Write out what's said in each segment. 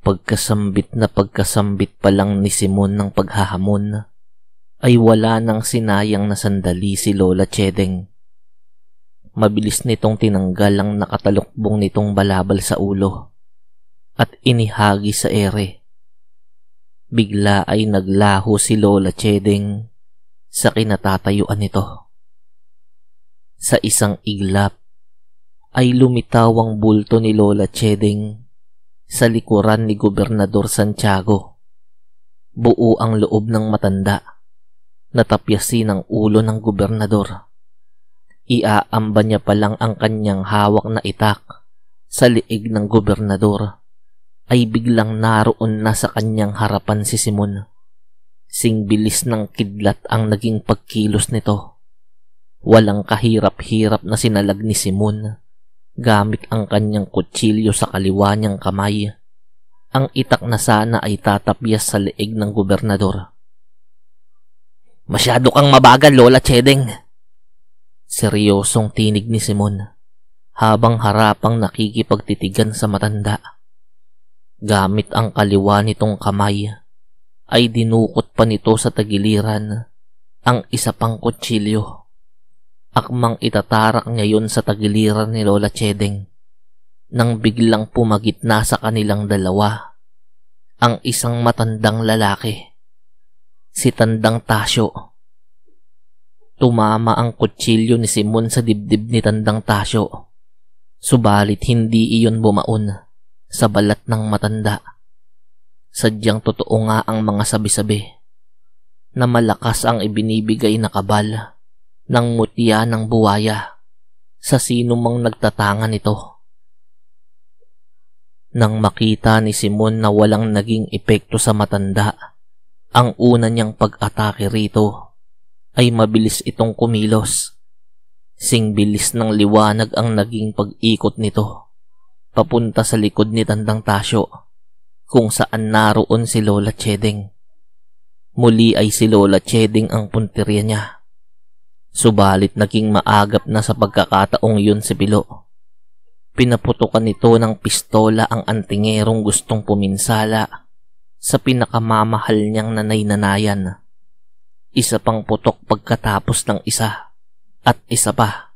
Pagkasambit pa lang ni Simon ng paghahamon, ay wala nang sinayang na sandali si Lola Chedeng. Mabilis nitong tinanggal ang nakatalukbong nitong balabal sa ulo at inihagi sa ere. Bigla ay naglaho si Lola Chedeng sa kinatatayuan nito. Sa isang iglap ay lumitaw ang bulto ni Lola Chedeng sa likuran ni Gobernador Santiago. Buo ang loob ng matanda, natapyasin ang ulo ng gobernador. Iaamba niya pa lang ang kanyang hawak na itak sa liig ng gobernador, ay biglang naroon na sa kanyang harapan si Simon. Singbilis ng kidlat ang naging pagkilos nito. Walang kahirap-hirap na sinalag ni Simon gamit ang kanyang kutsilyo sa kaliwa niyang kamay. Ang itak na sana ay tatapyas sa leeg ng gobernador. "Masyado kang mabagal, Lola Chedeng," seryosong tinig ni Simon habang harapang nakikipagtitigan sa matanda. Gamit ang kaliwa nitong kamay ay dinukot pa nito sa tagiliran ang isa pang kutsilyo. Akmang itatarak niya yun sa tagiliran ni Lola Chedeng nang biglang pumagitna sa kanilang dalawa ang isang matandang lalaki, si Tandang Tasyo. Tumama ang kutsilyo ni Simon sa dibdib ni Tandang Tasyo, subalit hindi iyon bumaon sa balat ng matanda. Sadyang totoo nga ang mga sabi-sabi na malakas ang ibinibigay na kabal ng mutya ng buwaya sa sino mang nagtatanga nito. Nang makita ni Simon na walang naging epekto sa matanda ang una niyang pag-atake rito, ay mabilis itong kumilos. Singbilis ng liwanag ang naging pag-ikot nito papunta sa likod ni Tandang Tasyo, kung saan naroon si Lola Chedeng. Muli ay si Lola Chedeng ang puntirya niya. Subalit naging maagap na sa pagkakataong yun si Pilo. Pinaputukan nito ng pistola ang antingerong gustong puminsala sa pinakamamahal niyang nanay-nanayan. Isa pang putok pagkatapos ng isa at isa pa.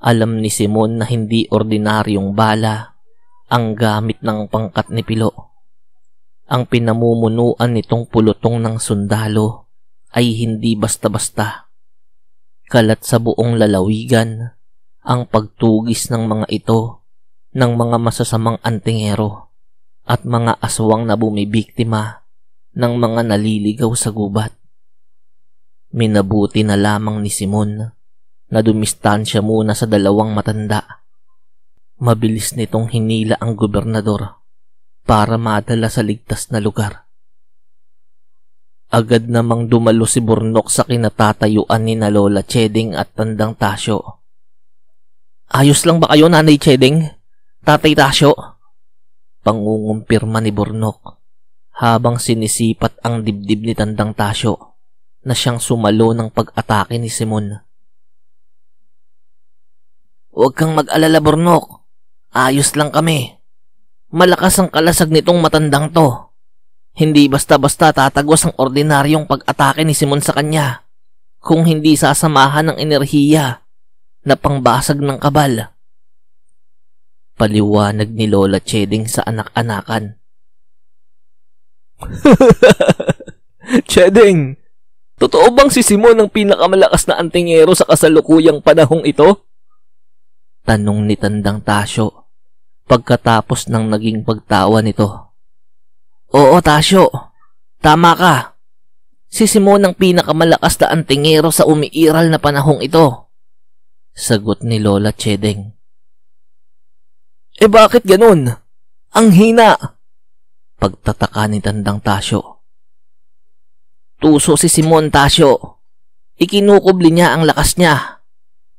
Alam ni Simon na hindi ordinaryong bala ang gamit ng pangkat ni Pilo. Ang pinamumunuan nitong pulutong ng sundalo ay hindi basta-basta. Kalat sa buong lalawigan ang pagtugis ng mga ito ng mga masasamang antingero at mga aswang na bumibiktima ng mga naliligaw sa gubat. Minabuti na lamang ni Simon na dumistansya muna sa dalawang matanda. Mabilis nitong hinila ang gobernador para madala sa ligtas na lugar. Agad namang dumalo si Burnok sa kinatatayuan ni na Lola Chedeng at Tandang Tasyo. "Ayos lang ba kayo, Nanay Chedeng? Tatay Tasyo?" Pangungumpirma ni Burnok habang sinisipat ang dibdib ni Tandang Tasyo na siyang sumalo ng pag-atake ni Simon. "Huwag kang mag-alala, Burnok. Ayos lang kami. Malakas ang kalasag nitong matandang to. Hindi basta-basta tatagos ang ordinaryong pag-atake ni Simon sa kanya kung hindi sasamahan ng enerhiya na pangbasag ng kabal." Paliwanag ni Lola Chedeng sa anak-anakan. "Chedeng, totoo bang si Simon ang pinakamalakas na antingero sa kasalukuyang panahong ito?" Tanong ni Tandang Tasyo pagkatapos ng naging pagtawa nito. "Oo, Tasyo. Tama ka. Si Simon ang pinakamalakas na antingero sa umiiral na panahong ito," sagot ni Lola Chedeng. Bakit ganun? Ang hina!" Pagtataka ni Tandang Tasyo. "Tuso si Simon, Tasyo. Ikinukubli niya ang lakas niya.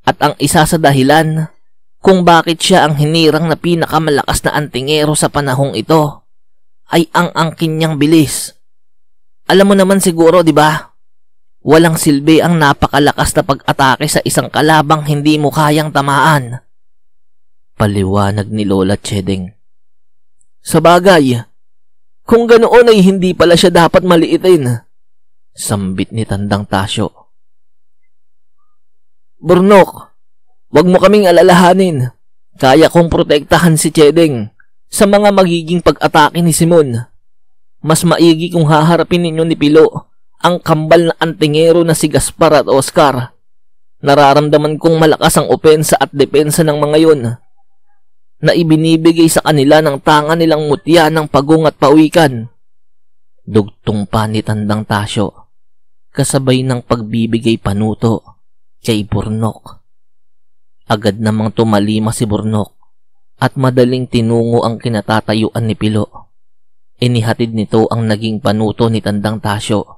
At ang isa sa dahilan kung bakit siya ang hinirang na pinakamalakas na antingero sa panahong ito ay ang angkin niyang bilis. Alam mo naman siguro, di ba? Walang silbi ang napakalakas na pag-atake sa isang kalabang hindi mo kayang tamaan." Paliwanag ni Lola Chedeng. "Sa bagay, Kung ganoon ay hindi pala siya dapat maliitin. Sambit ni Tandang Tasyo. Burnok, wag mo kaming alalahanin. Kaya kong protektahan si Chedeng sa mga magiging pag-atake ni Simon. Mas maigi kung haharapin ninyo ni Pilo ang kambal na antingero na si Gaspar at Oscar. Nararamdaman kong malakas ang opensa at depensa ng mga yon na ibinibigay sa kanila ng tanga nilang mutya ng pagong at pawikan. Dugtong pa ni Tandang Tasyo, kasabay ng pagbibigay panuto kay Burnok. Agad namang tumalima si Burnok at madaling tinungo ang kinatatayuan ni Pilo. Inihatid nito ang naging panuto ni Tandang Tasyo.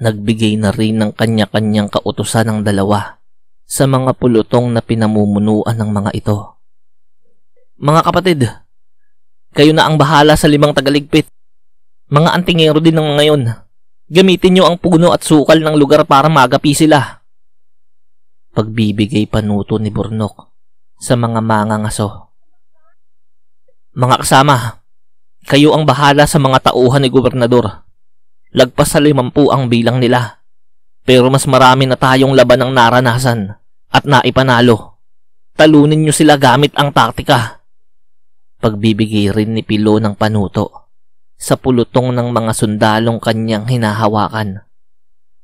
Nagbigay na rin ng kanya-kanyang kautusan ng dalawa sa mga pulutong na pinamumunuan ng mga ito. Mga kapatid, kayo na ang bahala sa 5 tagaligpit. Mga antingero din ng ngayon. Gamitin nyo ang puno at sukal ng lugar para magapi sila. Pagbibigay panuto ni Burnok sa mga mangangaso. Mga kasama, kayo ang bahala sa mga tauhan ni Gobernador. Lagpas sa 50 ang bilang nila. Pero mas marami na tayong laban ng naranasan at naipanalo. Talunin nyo sila gamit ang taktika. Pagbibigay rin ni Pilo ng panuto sa pulutong ng mga sundalong kanyang hinahawakan.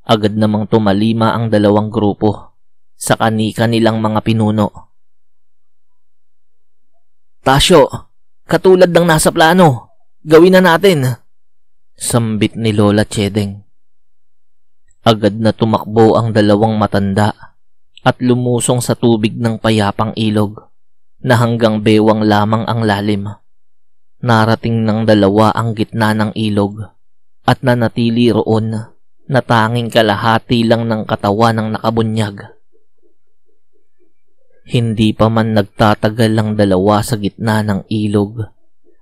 Agad namang tumalima ang 2 grupo sa kani-kanilang mga pinuno. Tasyo, katulad ng nasa plano, gawin na natin. Sambit ni Lola Chedeng. Agad na tumakbo ang 2 matanda at lumusong sa tubig ng payapang ilog na hanggang bewang lamang ang lalim. Narating ng 2 ang gitna ng ilog at nanatili roon na tanging kalahati lang ng katawan ng nakabunyag. Hindi pa man nagtatagal ang 2 sa gitna ng ilog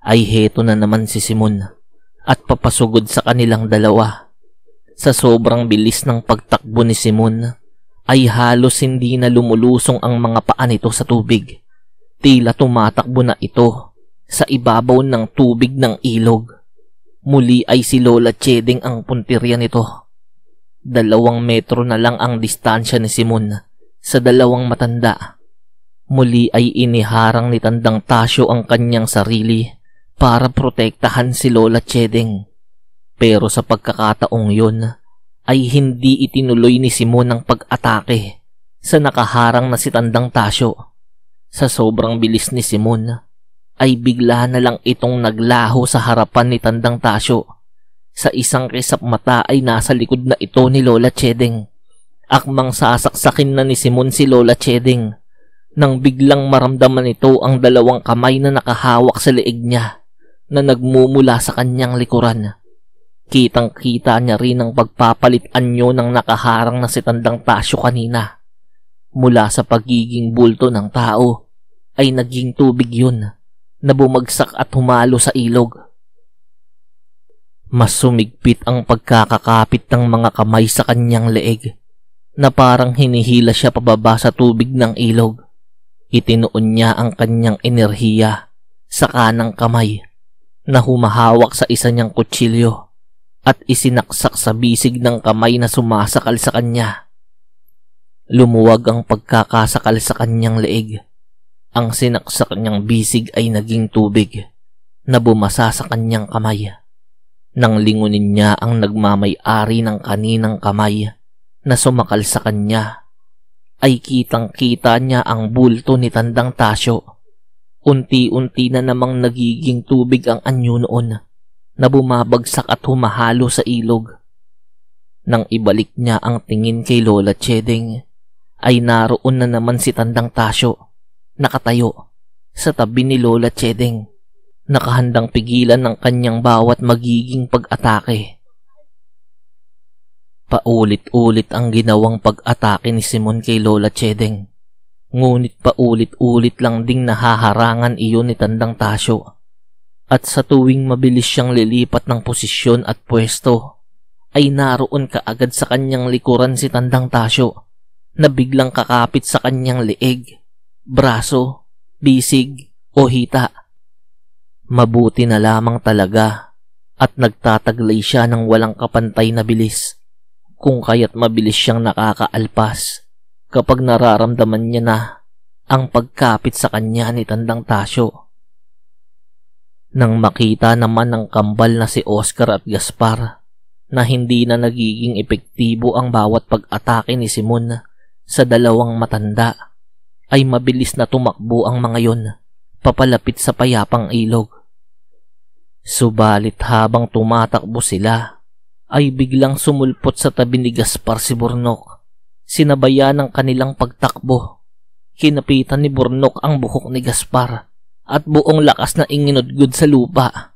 ay heto na naman si Simon at papasugod sa kanilang 2. Sa sobrang bilis ng pagtakbo ni Simon ay halos hindi na lumulusong ang mga paa nito sa tubig. Tila tumatakbo na ito sa ibabaw ng tubig ng ilog. Muli ay si Lola Chedeng ang puntirya nito. 2 metro na lang ang distansya ni Simon sa 2 matanda. Muli ay iniharang ni Tandang Tasyo ang kanyang sarili para protektahan si Lola Chedeng. Pero sa pagkakataong yun ay hindi itinuloy ni Simon ang pag-atake sa nakaharang na si Tandang Tasyo. Sa sobrang bilis ni Simon ay bigla na lang itong naglaho sa harapan ni Tandang Tasyo. Sa isang kisap mata ay nasa likod na ito ni Lola Chedeng. Akmang sasaksakin na ni Simon si Lola Chedeng nang biglang maramdaman ito ang 2 kamay na nakahawak sa leeg niya na nagmumula sa kanyang likuran. Kitang-kita niya rin ang pagpapalit anyo ng nakaharang na si Tandang Tasyo kanina. Mula sa pagiging bulto ng tao ay naging tubig yun na bumagsak at humalo sa ilog. Mas sumigpit ang pagkakakapit ng mga kamay sa kanyang leeg na parang hinihila siya pababa sa tubig ng ilog. Itinuon niya ang kanyang enerhiya sa kanang kamay na humahawak sa isa niyang kutsilyo at isinaksak sa bisig ng kamay na sumasakal sa kanya. Lumuwag ang pagkakasakal sa kanyang leeg. Ang sinaksak niyang bisig ay naging tubig na bumasa sa kanyang kamay. Nang lingunin niya ang nagmamay-ari ng kaninang kamay na sumakal sa kanya, ay kitang-kita niya ang bulto ni Tandang Tasyo. Unti-unti na namang nagiging tubig ang anyo noon na bumabagsak at humahalo sa ilog. Nang ibalik niya ang tingin kay Lola Chedeng, ay naroon na naman si Tandang Tasyo, nakatayo sa tabi ni Lola Chedeng, nakahandang pigilan ng kanyang bawat magiging pag-atake. Paulit-ulit ang ginawang pag-atake ni Simon kay Lola Chedeng, ngunit paulit-ulit lang ding nahaharangan iyon ni Tandang Tasyo. At sa tuwing mabilis siyang lilipat ng posisyon at pwesto, ay naroon kaagad sa kanyang likuran si Tandang Tasyo na biglang kakapit sa kanyang leeg, braso, bisig o hita. Mabuti na lamang talaga at nagtataglay siya ng walang kapantay na bilis, kung kaya't mabilis siyang nakakaalpas kapag nararamdaman niya na ang pagkapit sa kanya ni Tandang Tasyo. Nang makita naman ng kambal na si Oscar at Gaspar na hindi na nagiging epektibo ang bawat pag-atake ni Simon sa dalawang matanda, ay mabilis na tumakbo ang mga yon papalapit sa payapang ilog. Subalit habang tumatakbo sila, ay biglang sumulpot sa tabi ni Gaspar si Burnok. Sinabayan ng kanilang pagtakbo. Kinapitan ni Burnok ang buhok ni Gaspar at buong lakas na inginudgod sa lupa.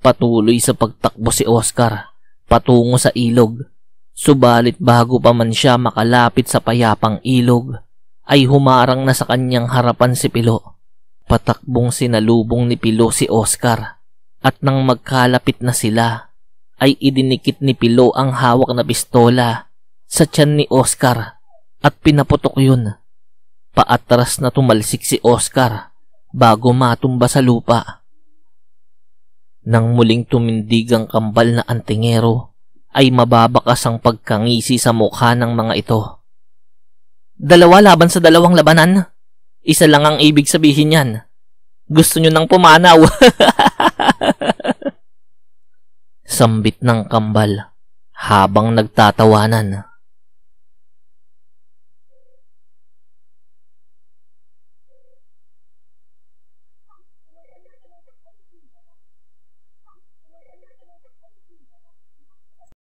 Patuloy sa pagtakbo si Oscar patungo sa ilog. Subalit bago pa man siya makalapit sa payapang ilog, ay humarang na sa kanyang harapan si Pilo. Patakbong sinalubong ni Pilo si Oscar. At nang magkalapit na sila, ay idinikit ni Pilo ang hawak na pistola sa tiyan ni Oscar at pinaputok yun. Paatras na tumalsik si Oscar bago matumba sa lupa. Nang muling tumindig ang kambal na antingero, ay mababakas ang pagkangisi sa mukha ng mga ito. Dalawa laban sa dalawang labanan? Isa lang ang ibig sabihin yan. Gusto nyo nang pumanaw? Sambit ng kambal habang nagtatawanan.